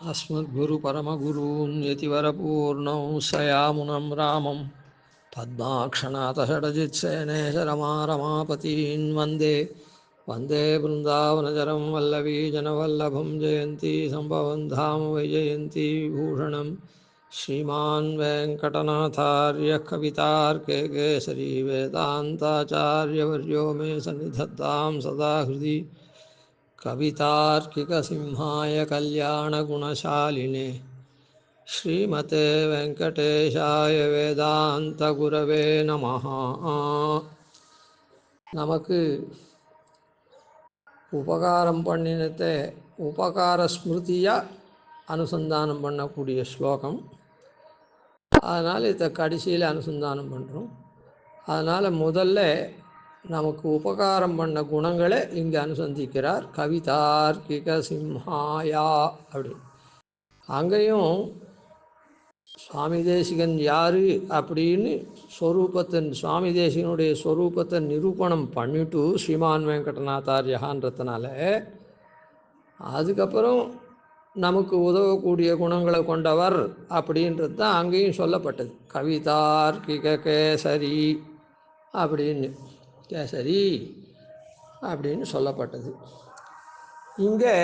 अस्मद्गुरुपरमगुरून् यतिवरपूर्णं सयामुनं रामं पद्माक्षनाथषडजित्सेनेशरमारमापतीन् वन्दे वन्दे वृन्दावनचरं वल्लवीजनवल्लभं जयन्ती सम्भवं धाम वैजयन्ती विभूषणं श्रीमान् वेङ्कटनाथार्यः कवितार्के केसरी वेदान्ताचार्यवर्यो मे सन्निधत्तां सदा हृदि कवितार्किकसिंहाय कल्याणगुणशालिने श्रीमते वेङ्कटेशाय वेदान्तगुरवे நமः. நமக்கு உபகாரம் பண்ணினத்தை உபகார ஸ்மிருதியாக அனுசந்தானம் பண்ணக்கூடிய ஸ்லோகம். அதனால் இதை கடைசியில் அனுசந்தானம் பண்ணுறோம். அதனால் முதல்ல நமக்கு உபகாரம் பண்ண குணங்களை இங்கே அனுசந்திக்கிறார். கவிதார்க்கிக சிம்ஹாயா அப்படின்னு. அங்கேயும் சுவாமி தேசிகன் யார் அப்படின்னு சுவாமி தேசிகனுடைய ஸ்வரூபத்தை நிரூபணம் பண்ணிட்டு ஸ்ரீமான் வெங்கடநாத்தாரியகான்றதுனால அதுக்கப்புறம் நமக்கு உதவக்கூடிய குணங்களை கொண்டவர் அப்படின்றது தான் அங்கேயும் சொல்லப்பட்டது. கவிதார்க்கிக கேசரி அப்படின்னு, கேசரி அப்படின்னு சொல்லப்பட்டது. இங்கே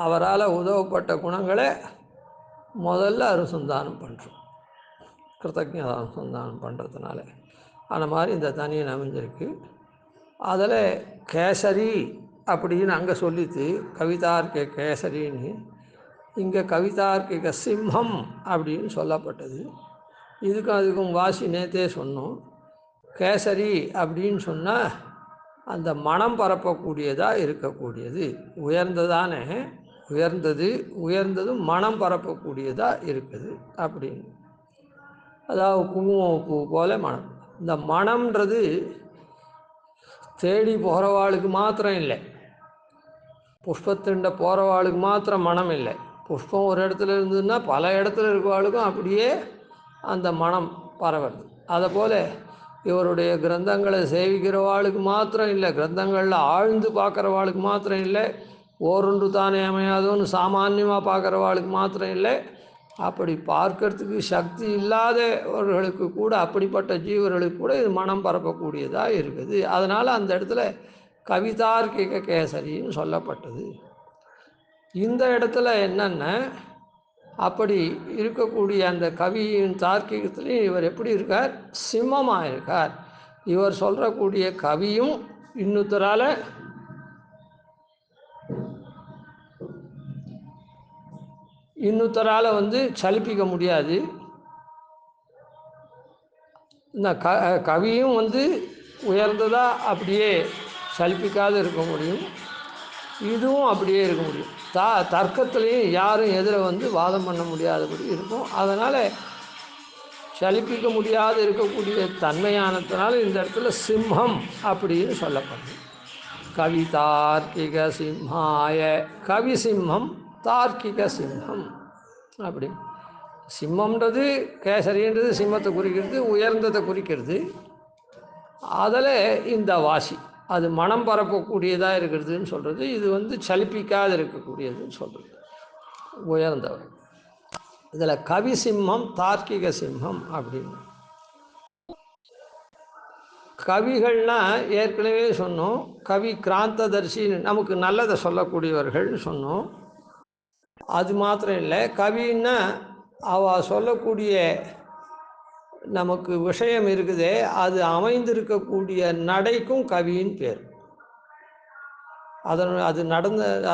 அவரால் உதவப்பட்ட குணங்களை முதல்ல அனுசந்தானம் பண்ணுறோம். கிருத்தஜ்ஞதா அனுசந்தானம் பண்ணுறதுனால அந்த மாதிரி இந்த தனியன் அமைஞ்சிருக்கு. அதில் கேசரி அப்படின்னு அங்கே சொல்லித்து கவிதார்க்கிக கேசரின்னு, இங்கே கவிதார்க்கிக சிம்மம் அப்படின்னு சொல்லப்பட்டது. அதுக்கும் வாசி நேத்தே சொன்னோம். கேசரி அப்படின்னு சொன்னால் அந்த மனம் பரப்பக்கூடியதாக இருக்கக்கூடியது, உயர்ந்ததானே, உயர்ந்ததும் மனம் பரப்பக்கூடியதாக இருக்குது அப்படின்னு. அதாவது குங்குமப்பூ போல மனம். இந்த மனம்ன்றது தேடி போகிறவாளுக்கு மாத்திரம் இல்லை, புஷ்பத்திண்ட போகிறவாளுக்கு மாத்திரம் மனம் இல்லை. புஷ்பம் ஒரு இடத்துல இருந்ததுன்னா பல இடத்துல இருக்கிறவாளுக்கும் அப்படியே அந்த மனம் பரவுறது. அதுபோல் இவருடைய கிரந்தங்களை சேவிக்கிறவாளுக்கு மாத்திரம் இல்லை, கிரந்தங்களில் ஆழ்ந்து பார்க்குறவாளுக்கு மாத்திரம் இல்லை, ஓரொன்று தானே அமையாதோன்னு சாமான்யமாக பார்க்குறவாளுக்கு மாத்திரம் இல்லை, அப்படி பார்க்கறதுக்கு சக்தி இல்லாதவர்களுக்கு கூட, அப்படிப்பட்ட ஜீவர்களுக்கு கூட இது மனம் பரப்பக்கூடியதாக இருக்குது. அதனால் அந்த இடத்துல கவிதார்க்கிக கேசரின்னு சொல்லப்பட்டது. இந்த இடத்துல என்னென்ன அப்படி இருக்கக்கூடிய அந்த கவியின் தார்க்கிகத்திலையும் இவர் எப்படி இருக்கார்? சிம்மமாக இருக்கார். இவர் சொல்கிறக்கூடிய கவியும் இன்னொருத்தரால் சலிப்பிக்க முடியாது. இந்த கவியும் உயர்ந்ததாக அப்படியே சலிப்பிக்காது இருக்க முடியும், இதுவும் அப்படியே இருக்க முடியும். தர்க்கத்துலேயும் யாரும் எதில் வாதம் பண்ண முடியாதபடி இருக்கும். அதனால் சலிப்பிக்க முடியாது இருக்கக்கூடிய தன்மையானதுனால இந்த இடத்துல சிம்மம் அப்படின்னு சொல்லப்படுது. கவிதார்க்கிக சிம்ஹாய, கவி சிம்மம் தார்க்கிக சிம்மம் அப்படி. சிம்மம்ன்றது கேசரின்றது சிம்மத்தை குறிக்கிறது, உயர்ந்ததை குறிக்கிறது. அதில் இந்த வாசி அது மனம் பரப்பக்கூடியதாக இருக்கிறதுன்னு சொல்கிறது. இது சலிப்பிக்காது இருக்கக்கூடியதுன்னு சொல்கிறது, உயர்ந்தவர். இதில் கவி சிம்மம் தார்க்கிக சிம்மம் அப்படின்னு. கவிகள்னால் ஏற்கனவே சொன்னோம், கவி கிராந்ததர்சின்னு நமக்கு நல்லதை சொல்லக்கூடியவர்கள்னு சொன்னோம். அது மாத்திரம் இல்லை, கவின்னா அவள் சொல்லக்கூடிய நமக்கு விஷயம் இருக்குதே அது அமைந்திருக்கக்கூடிய நடைக்கும் கவியின் பேர்.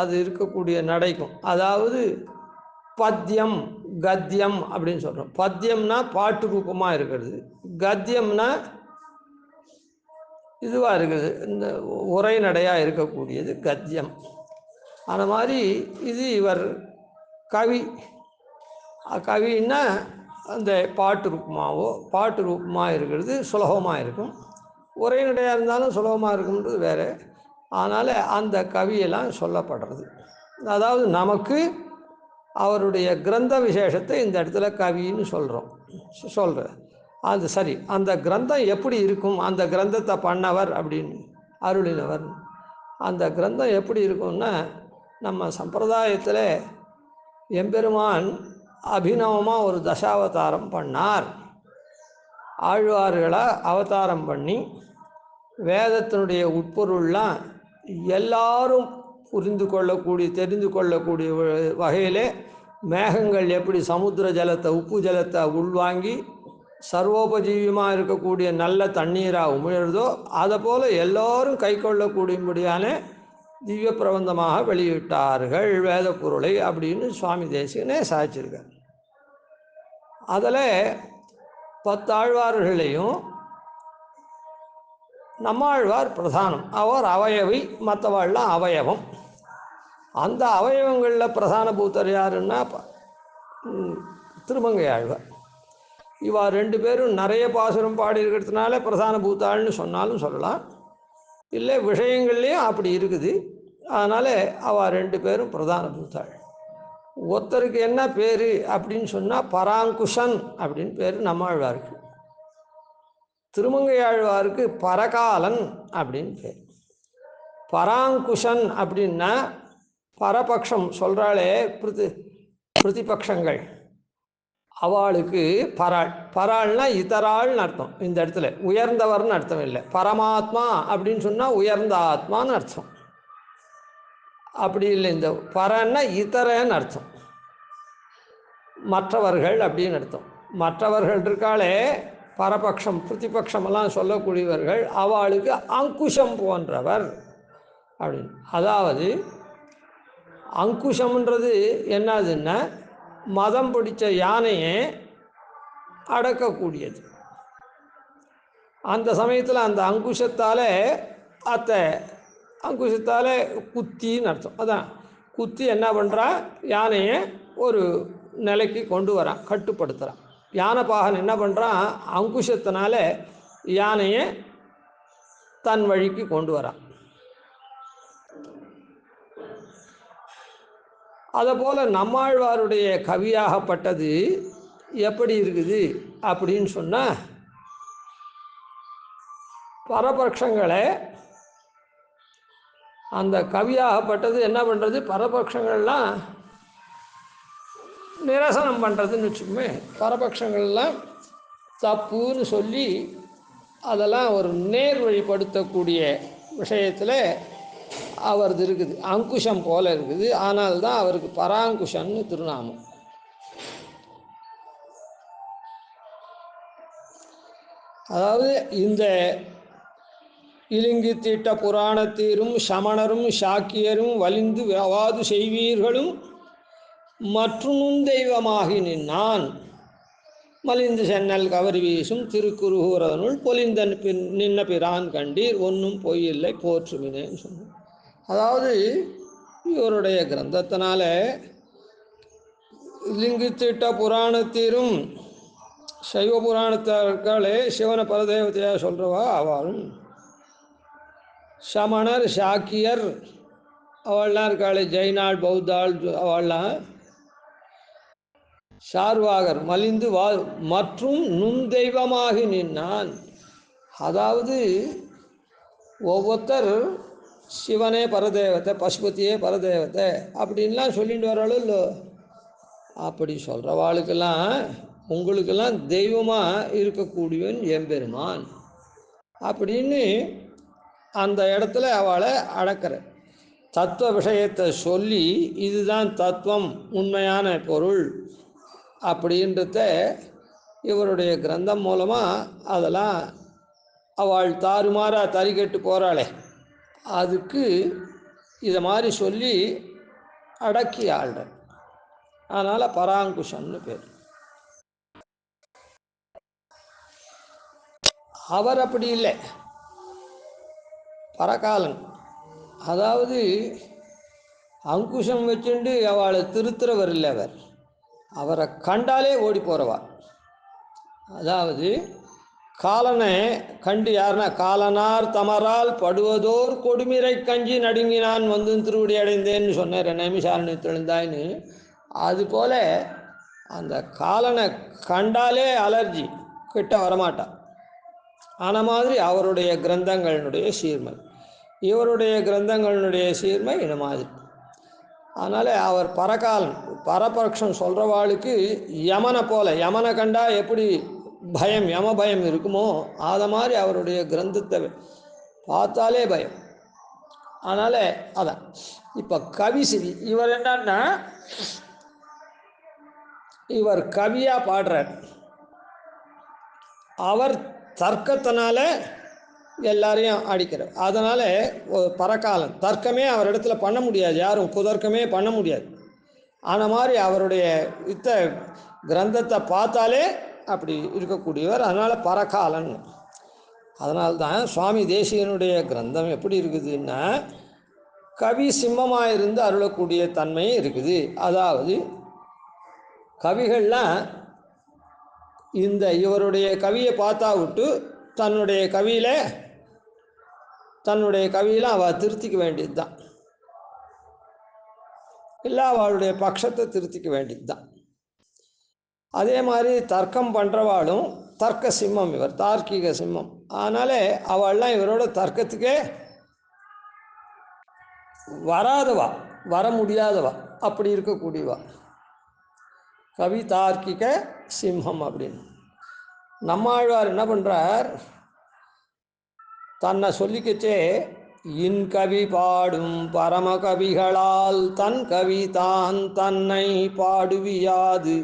அது இருக்கக்கூடிய நடைக்கும், அதாவது பத்தியம் கத்தியம் அப்படின்னு சொல்கிறோம். பத்தியம்னா பாட்டு ரூபமாக இருக்கிறது, கத்தியம்னா இதுவாக இருக்குது, இந்த உரைநடையாக இருக்கக்கூடியது கத்தியம். அந்த மாதிரி இது இவர் கவின்னா அந்த பாட்டு ரூபமாக இருக்கிறது, சுலபமாக இருக்கும். உரைநடையாக இருந்தாலும் சுலபமாக இருக்கும்ன்றது வேறு. அதனால் அந்த கவியெல்லாம் சொல்லப்படுறது. அதாவது நமக்கு அவருடைய கிரந்த விசேஷத்தை இந்த இடத்துல கவின்னு சொல்கிறேன். அது சரி, அந்த கிரந்தம் எப்படி இருக்கும், அந்த கிரந்தத்தை பண்ணவர் அப்படின்னு அருளினவர், அந்த கிரந்தம் எப்படி இருக்கும்னா நம்ம சம்பிரதாயத்தில் எம்பெருமான் அபிநவமாக ஒரு தசாவதாரம் பண்ணார். ஆழ்வார்களை அவதாரம் பண்ணி வேதத்தினுடைய உட்பொருள்லாம் எல்லாரும் புரிந்து கொள்ளக்கூடிய தெரிந்து கொள்ளக்கூடிய வகையிலே மேகங்கள் எப்படி சமுத்திர ஜலத்தை உப்பு ஜலத்தை உள்வாங்கி சர்வோபஜீவியமாக இருக்கக்கூடிய நல்ல தண்ணீராக உமிழ்றதோ அதை போல் எல்லோரும் கை கொள்ளக்கூடியபடியான திவ்ய பிரபந்தமாக வெளியிட்டார்கள் வேத பொருளை அப்படின்னு சுவாமி தேசிகனே சாதிச்சிருக்கார். அதில் 10 ஆழ்வார்களையும் நம்மாழ்வார் பிரதானம், அவர் அவயவி, மற்றவாழ்லாம் அவயவம். அந்த அவயவங்களில் பிரதான பூத்தர் யாருன்னா திருமங்கை ஆழ்வார். இவா 2 பேரும் நிறைய பாசுரம் பாடியிருக்கிறதுனால பிரதான பூத்தாள்னு சொன்னாலும் சொல்லலாம், இல்லை விஷயங்கள்லேயும் அப்படி இருக்குது. அதனால் அவள் 2 பேரும் பிரதான பூத்தாள். ஒருத்தருக்கு என்ன பேர் அப்படின்னு சொன்னால் பராங்குஷன் அப்படின்னு பேர் நம்மாழ்வாருக்கு. திருமங்கை ஆழ்வாருக்கு பரகாலன் அப்படின்னு பேர். பராங்குஷன் அப்படின்னா பரபக்ஷம் சொல்கிறாளே பிரதிபக்ஷங்கள், அவளுக்கு பராள். பராள்னா இதராள்னு அர்த்தம். இந்த இடத்துல உயர்ந்தவர்னு அர்த்தம் இல்லை. பரமாத்மா அப்படின்னு சொன்னால் உயர்ந்த ஆத்மான்னு அர்த்தம். அப்படி இல்லை, இந்த பரன்னா இதரன்னு அர்த்தம், மற்றவர்கள் அப்படின்னு அர்த்தம். மற்றவர்கள் இருக்காளே பரபக்ஷம் பிரதிபக்ஷமெல்லாம் சொல்லக்கூடியவர்கள், அவளுக்கு அங்குஷம் போன்றவர் அப்படின்னு. அதாவது அங்குஷம்ன்றது என்னதுன்னா மதம் பிடிச்ச யானையை அடக்கக்கூடியது. அந்த சமயத்தில் அந்த அங்குஷத்தால் அங்குஷத்தால் குத்தின்னு அர்த்தம். அதான் குத்தி என்ன பண்ணுறான், யானையை ஒரு நிலைக்கு கொண்டு வரான், கட்டுப்படுத்துகிறான். யானைப்பாகன் என்ன பண்ணுறான், அங்குஷத்தினால யானையை தன் வழிக்கு கொண்டு வரான். அதுபோல் நம்மாழ்வாருடைய கவியாகப்பட்டது எப்படி இருக்குது அப்படின்னு சொன்னால், பரபக்ஷங்களை அந்த கவியாகப்பட்டது என்ன பண்ணுறது, பரபக்ஷங்கள்லாம் நிரசனம் பண்ணுறதுன்னு வச்சுக்கோமே. பரபக்ஷங்கள்லாம் தப்புன்னு சொல்லி அதெல்லாம் ஒரு நேர் வழிப்படுத்தக்கூடிய விஷயத்தில் அவரது இருக்குது. அங்குஷம் போல் இருக்குது. ஆனால் தான் அவருக்கு பராங்குஷன்னு திருநாமம். அதாவது இந்த இலிங்கி தீட்ட புராணத்தீரும் சமணரும் சாக்கியரும் வலிந்து அவாது செய்வீர்களும் மற்றும் தெய்வமாகி நின்னான் மலிந்து சென்னல் கவரி வீசும் திருக்குறுகூரதனுள் பொலிந்தன் நின்ன பிரான் கண்டீர் ஒன்றும் பொய்யில்லை போற்றுமினேன்னு சொன்னார். அதாவது இவருடைய கிரந்தத்தினால லிங்கித்திட்ட புராணத்தீரும் சைவ புராணத்தார்களே சிவனை பரதேவத்தையாக சொல்கிறவா அவளும், சமணர் சாக்கியர் அவள்லாம் இருக்காளே, ஜெயினாள் பௌத்தாள் அவள்லாம், சார்வாகர் மலிந்து மற்றும் நுண்தெய்வமாகி நின்னான். அதாவது ஒவ்வொருத்தர் சிவனே பரதேவத்தை, பசுபதியே பரதேவத்தை அப்படின்லாம் சொல்லிட்டு வராளோ இல்லை, அப்படி சொல்கிறவாளுக்கெல்லாம் உங்களுக்கெல்லாம் தெய்வமாக இருக்கக்கூடியவன் எம்பெருமான் அப்படின்னு அந்த இடத்துல அவளை அடக்கிற தத்துவ விஷயத்தை சொல்லி இதுதான் தத்துவம் உண்மையான பொருள் அப்படின்றத இவருடைய கிரந்தம் மூலமாக அதெல்லாம் அவள் தாறுமாறாக தறிக்கட்டு போகிறாளே அதுக்கு இதை மாதிரி சொல்லி அடக்கி ஆள்ற. அதனால் பராங்குஷன்னு பேர். அவர் அப்படி இல்லை, பரகாலன். அதாவது அங்குஷம் வச்சுண்டு அவளை திருத்துறவர் இல்லை, அவரை கண்டாலே ஓடி போகிறவா. அதாவது காலனை கண்டு யாருன்னா, காலனார் தமரால் படுவதோர் கொடுமிரை கஞ்சி நடுங்கினான் வந்து திருவடி அடைந்தேன்னு சொன்னார் நைமிசாரணி தெழுந்தாயின்னு. அதுபோல் அந்த காலனை கண்டாலே அலர்ஜி, கிட்ட வரமாட்டான். ஆன மாதிரி அவருடைய கிரந்தங்களுடைய சீர்மை, இவருடைய கிரந்தங்களுடைய சீர்மை இந்த மாதிரி. அதனால் அவர் பரகாலன். பரபக்ஷம் சொல்கிறவாளுக்கு யமனை போல, யமனை கண்டா எப்படி பயம், யம பயம் இருக்குமோ அதை மாதிரி அவருடைய கிரந்தத்தை பார்த்தாலே பயம். அதனால் அதான். இப்போ கவிசிவி இவர் என்னன்னா, இவர் கவியாக பாடுறார். அவர் தர்க்கத்தினால எல்லாரையும் அடிக்கிறார். அதனால் பரகாலன் தர்க்கமே அவர் இடத்துல பண்ண முடியாது, யாரும் குதர்க்கமே பண்ண முடியாது. அந்த மாதிரி அவருடைய கிரந்தத்தை பார்த்தாலே அப்படி இருக்கக்கூடியவர். அதனால் பரகாலன். அதனால்தான் சுவாமி தேசிகனுடைய கிரந்தம் எப்படி இருக்குதுன்னா, கவி சிம்மமாக இருந்து அருளக்கூடிய தன்மை இருக்குது. அதாவது கவிகள்லாம் இந்த இவருடைய கவியை பார்த்தா விட்டு தன்னுடைய கவியில் அவள் திருத்திக்க வேண்டியது தான், இல்லை அவளுடைய பட்சத்தை திருத்திக்க வேண்டியது தான். அதே மாதிரி தர்க்கம் பண்ணுறவாளும் தர்க்க சிம்மம், இவர் தார்க்கிக சிம்மம். அதனால் அவள்லாம் இவரோட தர்க்கத்துக்கே வராதவா, வர முடியாதவா, அப்படி இருக்கக்கூடியவா கவி தார்க்கிக சிம்மம் அப்படின்னு. நம்மாழ்வார் என்ன பண்ணுறார், தன்னை சொல்லிக்கச்சே இன் கவி பாடும் பரமகவிகளால் தன் கவி தான் தன்னை பாடுவியாது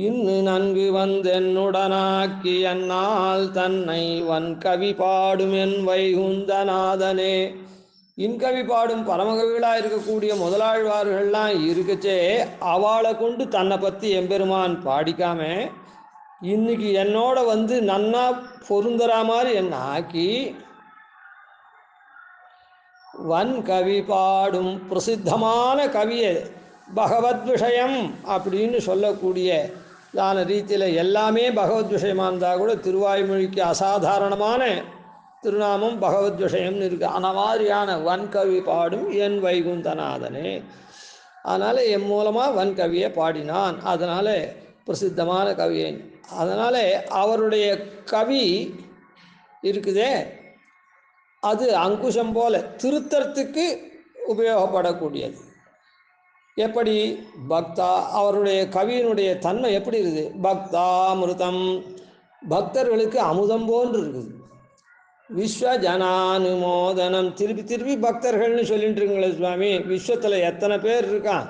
இன்னு நன்கு வந்தென்னுடனாக்கி என்னால் தன்னை வன் கவி பாடும் என் வைகுந்தநாதனே. இன்கவி பாடும் பரமகவிகளாக இருக்கக்கூடிய முதலாழ்வார்கள்லாம் இருக்கச்சே அவளை கொண்டு தன்னை பற்றி எம்பெருமான் பாடிக்காம இன்னைக்கு என்னோட வந்து நன்னா பொருந்துற மாதிரி என்ன ஆக்கி வன் கவி பாடும் பிரசித்தமான கவியை பகவத் விஷயம் அப்படின்னு சொல்லக்கூடிய தான ரீதியில் எல்லாமே பகவத் விஷயமாக இருந்தால் கூட திருவாய்மொழிக்கு அசாதாரணமான திருநாமம் பகவத் விஷயம்னு இருக்குது. அந்த மாதிரியான வன்கவி பாடும் என் வைகுந்தநாதனே. அதனால் என் மூலமாக வன்கவியை பாடினான், அதனால் பிரசித்தமான கவியை. அதனால் அவருடைய கவி இருக்குதே அது அங்குஷம் போல திருத்தறத்துக்கு உபயோகப்படக்கூடியது. எப்படி பக்தா, அவருடைய கவியினுடைய தன்மை எப்படி இருக்குது, பக்தாமிருதம், பக்தர்களுக்கு அமுதம் போன்று இருக்குது. விஸ்வஜனானுமோதனம், திருப்பி திருப்பி பக்தர்கள்னு சொல்லிட்டு இருக்கீங்களே சுவாமி, விஸ்வத்தில் எத்தனை பேர் இருக்கான்,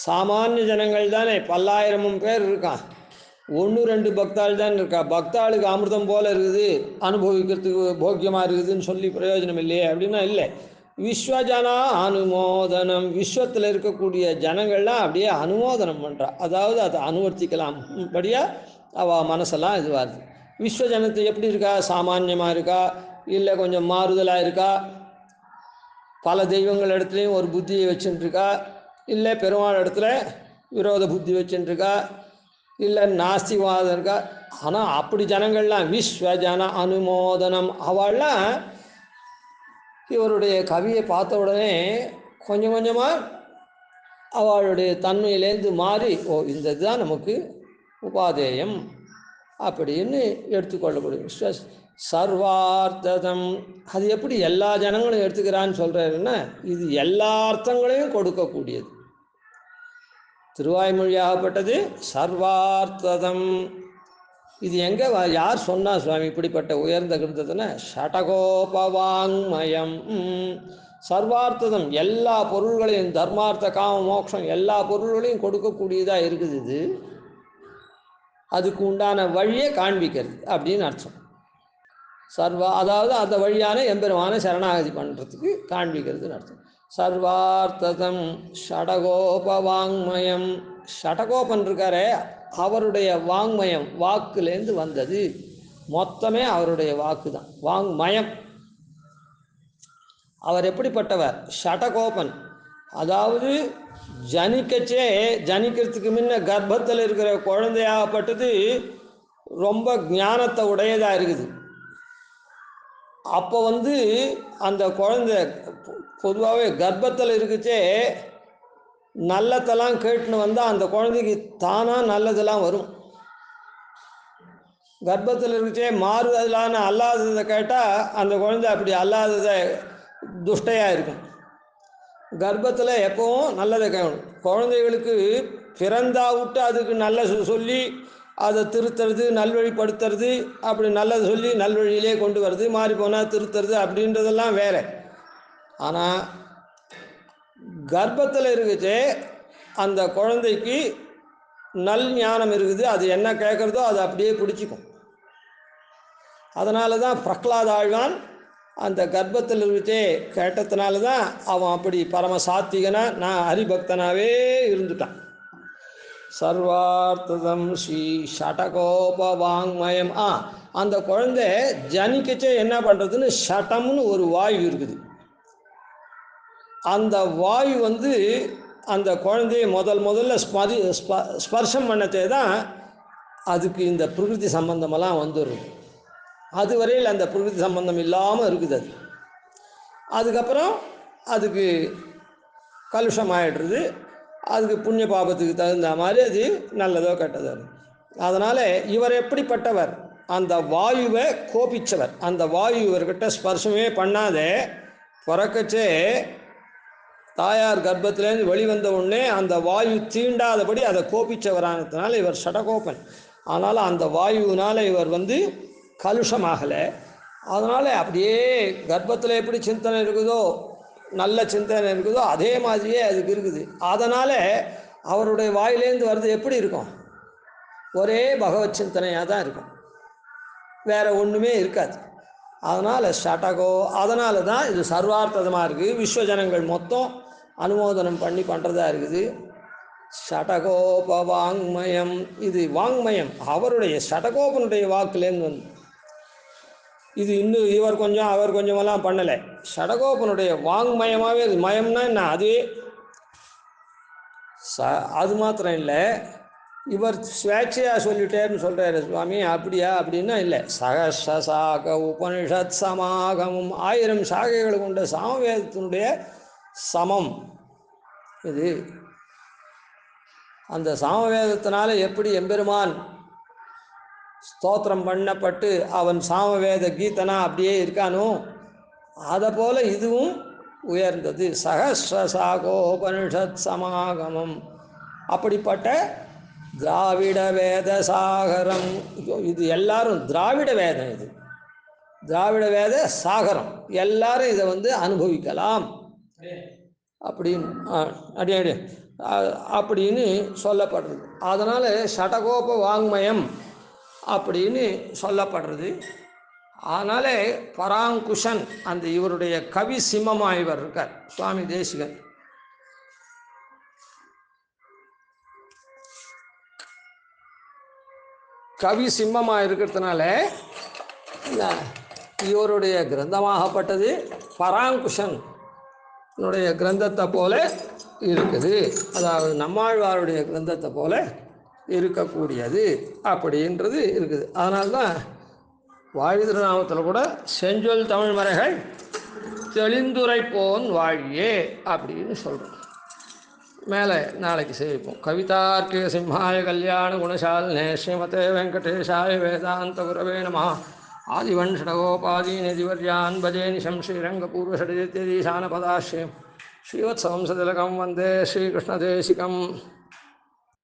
சாமானிய ஜனங்கள் தானே பல்லாயிரமும் பேர் இருக்கான், 1-2 பக்தாள் தான் இருக்கா. பக்தாளுக்கு அமிர்தம் போல் இருக்குது, அனுபவிக்கிறதுக்கு போக்கியமாக இருக்குதுன்னு சொல்லி பிரயோஜனம் இல்லையே அப்படின்னா இல்லை. விஸ்வஜனா அனுமோதனம், விஸ்வத்தில் இருக்கக்கூடிய ஜனங்கள்லாம் அப்படியே அனுமோதனம் பண்ணுறா, அதாவது அதை அனுவர்த்திக்கலாம் படியாக அவள் மனசெல்லாம் இதுவாகுது. விஸ்வஜனத்தை எப்படி இருக்கா, சாமானியமாக இருக்கா, இல்லை கொஞ்சம் மாறுதலாக இருக்கா, பல தெய்வங்கள் இடத்துலையும் ஒரு புத்தியை வச்சுட்டுருக்கா, இல்லை பெருமாள் இடத்துல விரோத புத்தி வச்சுட்டுருக்கா, இல்லை நாஸ்திவாதம் இருக்கா. ஆனால் அப்படி ஜனங்கள்லாம் விஸ்வஜன அனுமோதனம், அவள்லாம் இவருடைய கவியை பார்த்த உடனே கொஞ்சம் கொஞ்சமாக அவளுடைய தன்மையிலேருந்து மாறி, ஓ இந்த இதுதான் நமக்கு உபாதேயம் அப்படின்னு எடுத்துக்கொள்ளக்கூடிய சர்வார்த்ததம். அது எப்படி எல்லா ஜனங்களும் எடுத்துக்கிறான்னு சொல்கிறாருன்னா, இது எல்லா அர்த்தங்களையும் கொடுக்கக்கூடியது. திருவாய்மொழியாகப்பட்டது சர்வார்த்ததம். இது எங்கே யார் சொன்னா சுவாமி இப்படிப்பட்ட உயர்ந்த கிருந்ததுன்னா, ஷடகோபவாங்மயம். சர்வார்த்ததம், எல்லா பொருள்களையும், தர்மார்த்த காம மோட்சம் எல்லா பொருள்களையும் கொடுக்கக்கூடியதாக இருக்குது. இது அதுக்கு உண்டான வழியை காண்பிக்கிறது அப்படின்னு அர்த்தம். அதாவது அந்த வழியான எம்பெருமான சரணாகதி பண்ணுறதுக்கு காண்பிக்கிறதுன்னு அர்த்தம். சர்வார்த்ததம் ஷடகோபவாங்மயம். ஷடகோபன் இருக்காரே அவருடைய வாங்மயம், வாக்குலேருந்து வந்தது, மொத்தமே அவருடைய வாக்கு தான் வாங்மயம். அவர் எப்படிப்பட்டவர், ஷடகோபன். அதாவது ஜனிக்கிறதுக்கு முன்ன கர்ப்பத்தில் இருக்கிற குழந்தையாகப்பட்டது ரொம்ப ஞானத்தை உடையதாக இருக்குது. அப்போ அந்த குழந்தை பொதுவாகவே கர்ப்பத்தில் இருக்குச்சே நல்லதெல்லாம் கேட்டுன்னு வந்தால் அந்த குழந்தைக்கு தானாக நல்லதெல்லாம் வரும். கர்ப்பத்தில் இருக்குச்சே மாறுதலான அல்லாததை கேட்டால் அந்த குழந்தை அப்படி அல்லாததை துஷ்டையாக இருக்கும். கர்ப்பத்தில் எப்பவும் நல்லதை கேட்கணும். குழந்தைகளுக்கு பிறந்தா விட்டு அதுக்கு நல்ல சொல்லி அதை திருத்துறது, நல்வழிப்படுத்துறது, அப்படி நல்லது சொல்லி நல்வழியிலே கொண்டு வருது, மாறி போனால் திருத்துறது அப்படின்றதெல்லாம் வேறு. ஆனால் கர்ப்பத்தில் இருக்குச்சு அந்த குழந்தைக்கு நல் ஞானம் இருக்குது, அது என்ன கேட்குறதோ அதை அப்படியே பிடிச்சிக்கும். அதனால தான் பிரகலாத ஆழ்வான் அந்த கர்ப்பத்தில் இருந்துட்டே கேட்டதுனால தான் அவன் அப்படி பரம சாத்விகனா, நான் ஹரிபக்தனாகவே இருந்துட்டான். சர்வார்த்ததம் ஸ்ரீ ஷடகோப வாங்மயம். அந்த குழந்தை ஜனிக்கச்சே என்ன பண்ணுறதுன்னு ஷட்டம்னு ஒரு வாயு இருக்குது. அந்த வாயு அந்த குழந்தைய முதல்ல ஸ்பர்ஷம் பண்ணத்தே தான் அதுக்கு இந்த பிரகிருதி சம்பந்தமெல்லாம் வந்துடும். அதுவரையில் அந்த பிரகிருதி சம்பந்தம் இல்லாமல் இருக்குது. அதுக்கப்புறம் அதுக்கு கலுஷமாயிடுறது. அதுக்கு புண்ணிய பாபத்துக்கு தகுந்த மாதிரி அது நல்லதோ கெட்டதோ. அதனால் இவர் எப்படிப்பட்டவர்? அந்த வாயுவை கோபிச்சவர். அந்த வாயு இவர்கிட்ட ஸ்பர்ஷமே பண்ணாதே பிறக்கச்சே தாயார் கர்ப்பத்திலேருந்து வெளிவந்த உடனே அந்த வாயு தீண்டாதபடி அதை கோபிச்சவரானதுனால இவர் ஷடகோபன். அதனால் அந்த வாயுவினால் இவர் கலுஷமாகலை. அதனால் அப்படியே கர்ப்பத்தில் எப்படி சிந்தனை இருக்குதோ, நல்ல சிந்தனை இருக்குதோ, அதே மாதிரியே அதுக்கு இருக்குது. அதனால் அவருடைய வாயிலேருந்து வர்றது எப்படி இருக்கும்? ஒரே பகவத் சிந்தனையாக தான் இருக்கும், வேறு ஒன்றுமே இருக்காது. அதனால் ஷடகோ. அதனால தான் இது சர்வார்த்தமாக இருக்குது. விஸ்வஜனங்கள் மொத்தம் அனுமோதனம் பண்ணி பண்ணுறதா இருக்குது. ஷடகோப வாங்மயம். இது வாங்மயம் அவருடைய ஷடகோபனுடைய வாக்குலேருந்து இது இன்னும் இவர் கொஞ்சம் அவர் கொஞ்சமெல்லாம் பண்ணலை. ஷடகோபனுடைய வாங்மயமாகவே அது. மயம்னா என்ன? அதுவே அது மாத்திரம் இல்லை, இவர் ஸ்வேட்சையாக சொல்லிட்டேன்னு சொல்கிறாரு சுவாமி. அப்படியா? அப்படின்னா இல்லை. சகசாக உபனிஷத் சமாகமும் 1000 சாகைகள் கொண்ட சாமவேதத்தினுடைய சமம் இது. அந்த சாமவேதத்தினால எப்படி எம்பெருமான் ஸ்தோத்திரம் பண்ணப்பட்டு அவன் சாமவேத கீதனா அப்படியே இருக்கானோ, அதை போல் இதுவும் உயர்ந்தது. சகசாகோபனிஷத் சமாகமம். அப்படிப்பட்ட திராவிட வேத சாகரம். இது எல்லாரும் திராவிட வேதம். இது திராவிட வேத சாகரம். எல்லாரும் இதை அனுபவிக்கலாம் அப்படின்னு சொல்லப்படுறது. அதனால் ஷடகோப வாங்மயம் அப்படின்னு சொல்லப்படுறது. அதனாலே பராங்குஷன் அந்த இவருடைய கவி சிம்மமாக இவர் இருக்கார் சுவாமி தேசிகன். கவி சிம்மமாக இருக்கிறதுனால இவருடைய கிரந்தமாகப்பட்டது பராங்குஷன் கிரந்தத்தை போல இருக்குது. அதாவது நம்மாழ்வாருடைய கிரந்தத்தை போல இருக்கக்கூடியது அப்படின்றது இருக்குது. அதனால்தான் வாழி திருநாமத்தில் கூட செஞ்சொல் தமிழ் மறைகள் தெளிந்துரைப்போன் வாழியே அப்படின்னு சொல்கிறோம். மேலே நாளைக்கு சேவிப்போம். கவிதார்க்கிய சிம்ஹாய கல்யாண குணசாலினே ஸ்ரீமதே வெங்கடேஷாய வேதாந்த குரவே நமः. ஆதிவன்ஷடகோபாதீனதிவர்யான் பஜே நிஷம் ஸ்ரீரங்கபூர்வஷடீசானபதாஸ்ரீம் ஸ்ரீவத்சவம்சதிலகம் வந்தே ஸ்ரீகிருஷ்ணதேசிகம்.